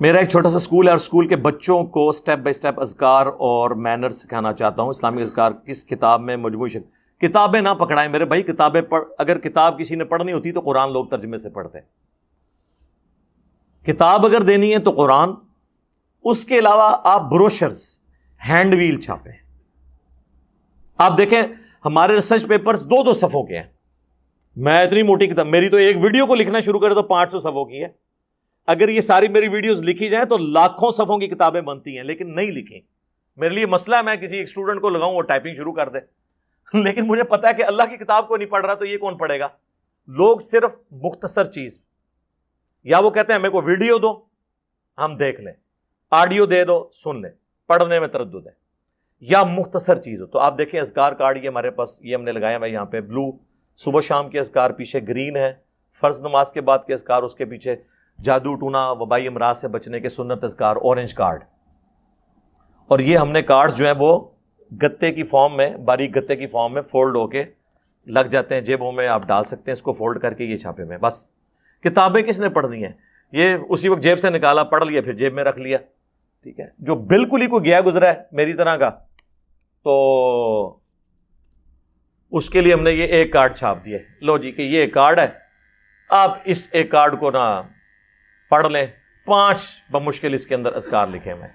میرا ایک چھوٹا سا اسکول ہے اور اسکول کے بچوں کو سٹیپ بائی سٹیپ اذکار اور مینر سکھانا چاہتا ہوں. اسلامی اذکار کس کتاب میں مجموعی کتابیں نہ پکڑائیں میرے بھائی. کتابیں اگر کتاب کسی نے پڑھنی ہوتی تو قرآن لوگ ترجمے سے پڑھتے. کتاب اگر دینی ہے تو قرآن. اس کے علاوہ آپ بروشرز ہینڈ ویل چھاپیں. آپ دیکھیں ہمارے ریسرچ پیپرز 2 صفحوں کے ہیں. میں اتنی موٹی کتاب, میری تو ایک ویڈیو کو لکھنا شروع کرے تو 500 صفحوں کی ہے. اگر یہ ساری میری ویڈیوز لکھی جائیں تو لاکھوں صفحوں کی کتابیں بنتی ہیں, لیکن نہیں لکھی. میرے لیے مسئلہ ہے میں کسی ایک اسٹوڈنٹ کو لگاؤں وہ ٹائپنگ شروع کر دے, لیکن مجھے پتا ہے کہ اللہ کی کتاب کو نہیں پڑھ رہا تو یہ کون پڑھے گا. لوگ صرف مختصر چیز, یا وہ کہتے ہیں ہمیں کوئی ویڈیو دو ہم دیکھ لیں, آڈیو دے دو سن لیں, پڑھنے میں تردد ہے, یا مختصر چیز ہو. تو آپ دیکھیں اذکار کارڈ یہ ہمارے پاس یہ ہم نے لگایا ہوا یہاں پہ بلو, صبح شام کے اذکار, پیچھے گرین ہے فرض نماز کے بعد کے اذکار, اس کے پیچھے جادو ٹونا وبائی امراض سے بچنے کے سنت اذکار, اورنج کارڈ. اور یہ ہم نے کارڈ جو ہے وہ گتے کی فارم میں, باریک گتے کی فارم میں فولڈ ہو کے لگ جاتے ہیں, جیبوں میں آپ ڈال سکتے ہیں اس کو فولڈ کر کے. یہ چھاپے میں بس کتابیں کس نے پڑھنی ہیں, یہ اسی وقت جیب سے نکالا پڑھ لیا پھر جیب میں رکھ لیا. ٹھیک ہے, جو بالکل ہی کوئی گیا گزرا ہے میری طرح کا تو اس کے لیے ہم نے یہ ایک کارڈ چھاپ دیا. لو جی کہ یہ ایک کارڈ ہے, آپ اس ایک کارڈ کو نہ پڑھ لیں, 5 بمشکل اس کے اندر اذکار لکھے ہوئے ہیں.